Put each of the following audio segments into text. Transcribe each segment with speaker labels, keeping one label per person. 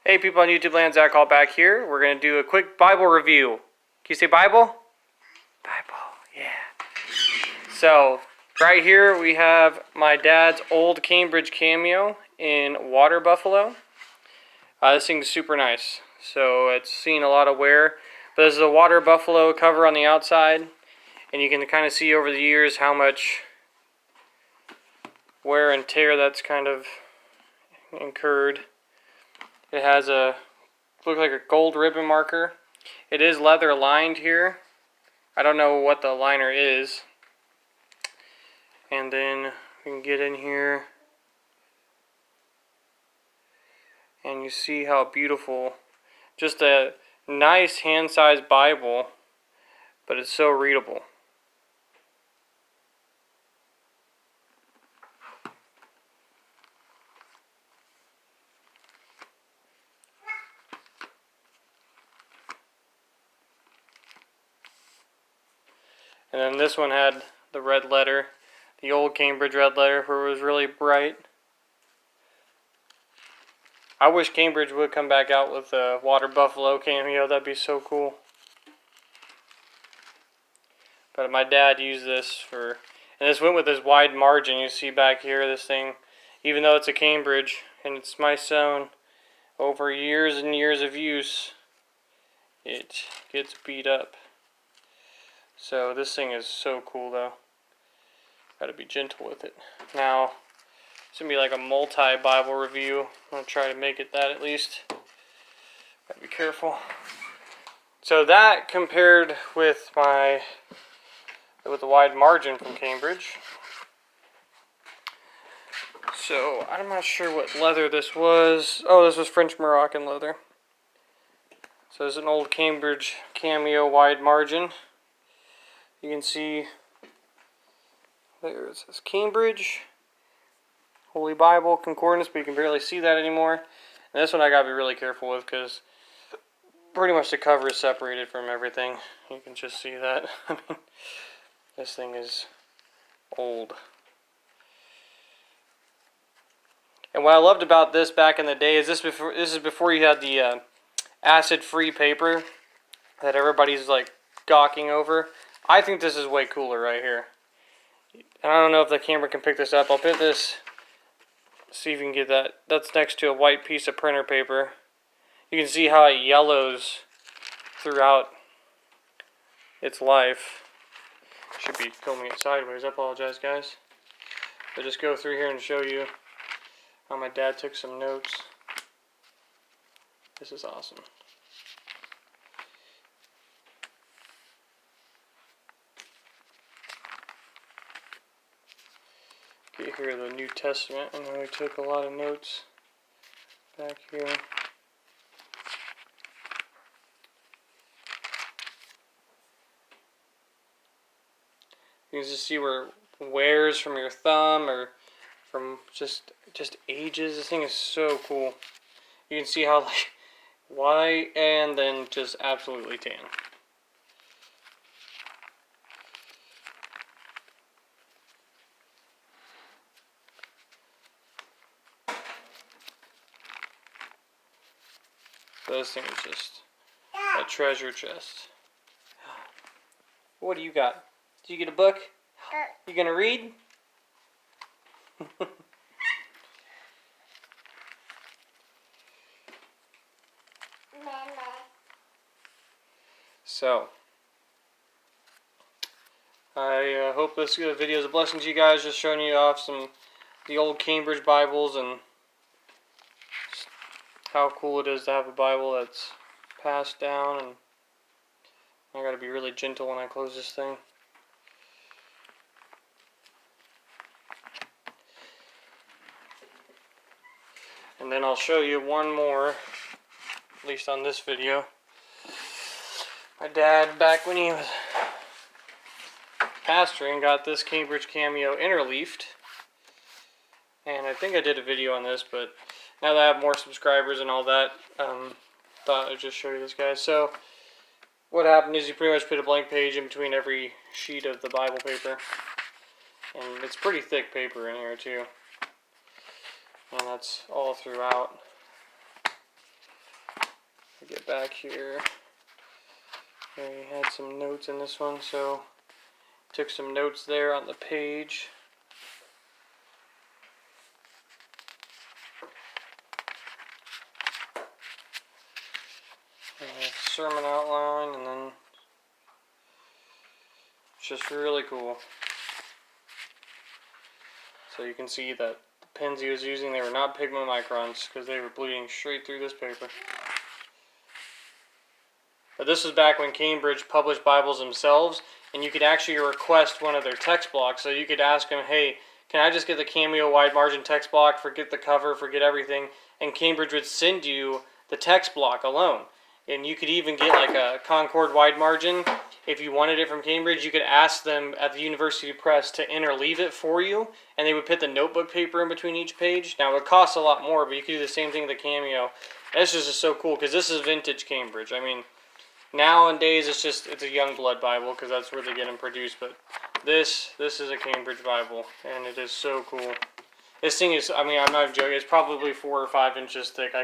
Speaker 1: Hey people on YouTube land, Zach Hall back here. We're going to do a quick Bible review. Can you say Bible? Bible, yeah. So, right here we have my dad's old Cambridge Cameo in water buffalo. This thing's super nice. So, it's seen a lot of wear. But this is a water buffalo cover on the outside. And you can kind of see over the years how much wear and tear that's kind of incurred. It has looks like a gold ribbon marker. It is leather lined here. I don't know what the liner is. And then we can get in here and you see how beautiful. Just a nice hand-sized Bible, but it's so readable. And then this one had the red letter, the old Cambridge red letter, where it was really bright. I wish Cambridge would come back out with a water buffalo cameo. That'd be so cool. But my dad used this for, and this went with this wide margin. You see back here, this thing, even though it's a Cambridge and it's my sewn, over years and years of use, it gets beat up. So this thing is so cool though. Gotta be gentle with it. Now, it's gonna be like a multi-Bible review. I'm gonna try to make it that at least. Gotta be careful. So that compared with the wide margin from Cambridge. So I'm not sure what leather this was. Oh, this was French Moroccan leather. So there's an old Cambridge Cameo wide margin. You can see there it says Cambridge, Holy Bible, Concordance, but you can barely see that anymore. And this one I gotta be really careful with because pretty much the cover is separated from everything. You can just see that. I mean, this thing is old. And what I loved about this back in the day is this is before you had the acid-free paper that everybody's like gawking over. I think this is way cooler right here. And I don't know if the camera can pick this up. I'll put this, see if you can get that. That's next to a white piece of printer paper. You can see how it yellows throughout its life. Should be filming it sideways. I apologize, guys. I'll just go through here and show you how my dad took some notes. This is awesome. Get here the New Testament, and then we took a lot of notes back here. You can just see where it wears from your thumb or from just ages. This thing is so cool. You can see how like white and then just absolutely tan. So this thing is just a treasure chest. What do you got? Did you get a book? You gonna read? So, I hope this video is a blessing to you guys. Just showing you off the old Cambridge Bibles and how cool it is to have a Bible that's passed down. And I gotta be really gentle when I close this thing. And then I'll show you one more, at least on this video. My dad, back when he was pastoring, got this Cambridge Cameo interleafed. And I think I did a video on this, but now that I have more subscribers and all that, thought I'd just show you this, guys. So, what happened is you pretty much put a blank page in between every sheet of the Bible paper. And it's pretty thick paper in here, too. And that's all throughout. Get back here. I had some notes in this one, so took some notes there on the page. Sermon outline, and then it's just really cool. So you can see that the pens he was using, they were not Pigma Microns, because they were bleeding straight through this paper. But this was back when Cambridge published Bibles themselves, and you could actually request one of their text blocks. So you could ask them, hey, can I just get the Cameo wide margin text block, forget the cover, forget everything, and Cambridge would send you the text block alone. And you could even get like a Concord wide margin. If you wanted it from Cambridge, you could ask them at the University Press to interleave it for you, and they would put the notebook paper in between each page. Now, it would cost a lot more, but you could do the same thing with the Cameo. This is just so cool, because this is vintage Cambridge. I mean, nowadays it's a Youngblood Bible, because that's where they get them produced, but this is a Cambridge Bible, and it is so cool. This thing is, I mean, I'm not joking, it's probably 4 or 5 inches thick.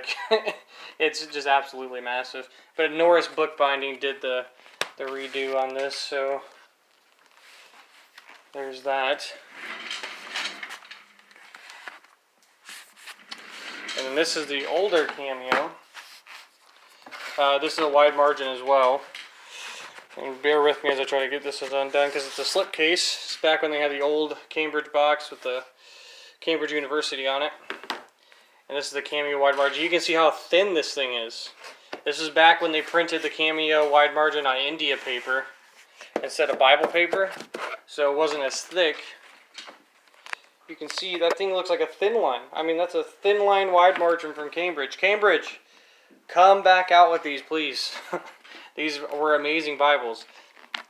Speaker 1: It's just absolutely massive. But Norris Bookbinding did the redo on this, so there's that. And then this is the older Cameo. This is a wide margin as well. And bear with me as I try to get this undone, because it's a slipcase. It's back when they had the old Cambridge box with the Cambridge University on it. And this is the Cameo wide margin. You can see how thin this thing is. This is back when they printed the Cameo wide margin on India paper instead of Bible paper, so it wasn't as thick. You can see that thing looks like a thin line. I mean, that's a thin line wide margin from Cambridge. Cambridge, come back out with these, please. These were amazing Bibles.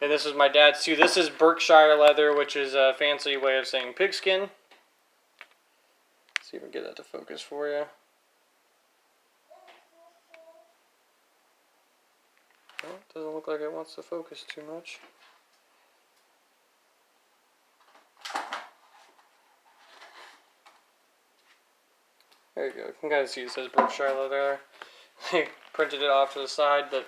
Speaker 1: And this is my dad's too. This is Berkshire leather, which is a fancy way of saying pigskin. See if we can get that to focus for you. Well, it doesn't look like it wants to focus too much. There you go. You can kind of see it says Berkshire leather. They printed it off to the side, but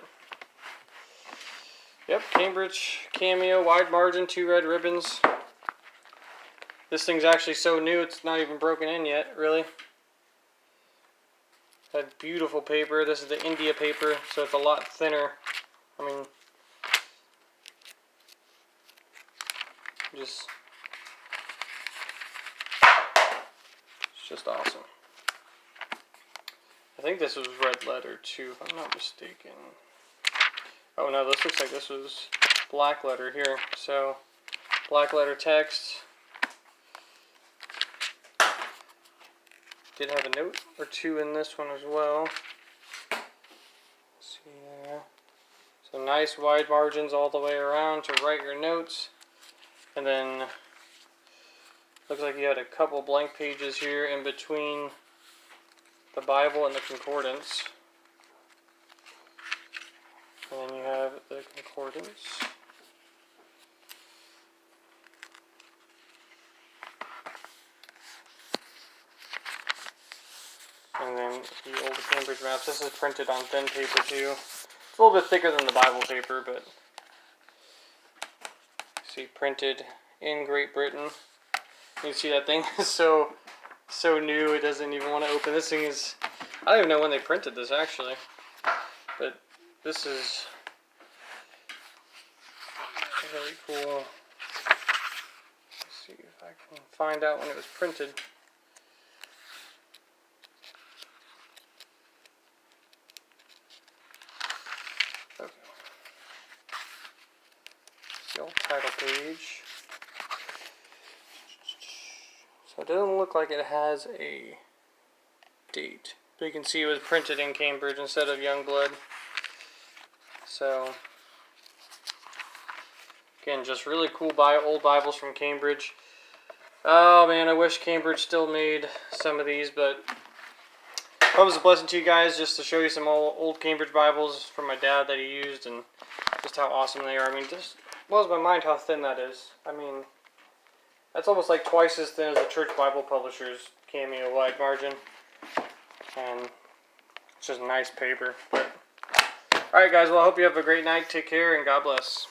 Speaker 1: yep, Cambridge Cameo wide margin, 2 red ribbons. This thing's actually so new, it's not even broken in yet, really. That beautiful paper. This is the India paper, so it's a lot thinner. I mean, it's just awesome. I think this was red letter too, if I'm not mistaken. Oh no, this looks like this was black letter here. So, black letter text. Did have a note or two in this one as well. Let's see there. So nice wide margins all the way around to write your notes. And then looks like you had a couple blank pages here in between the Bible and the concordance. And then you have the concordance. And then the old Cambridge maps. This is printed on thin paper too. It's a little bit thicker than the Bible paper, but see, printed in Great Britain. You can see that thing is so new it doesn't even want to open. This thing is, I don't even know when they printed this actually, but this is really cool. Let's see if I can find out when it was printed. Okay. The old title page. So it doesn't look like it has a date, but you can see it was printed in Cambridge instead of Youngblood. So again, just really cool old Bibles from Cambridge. Oh man, I wish Cambridge still made some of these, but it was a blessing to you guys just to show you some old Cambridge Bibles from my dad that he used and just how awesome they are. I mean, just blows my mind how thin that is. I mean, that's almost like twice as thin as the Church Bible Publishers Cameo wide margin. And it's just nice paper. But Alright guys, well I hope you have a great night. Take care and God bless.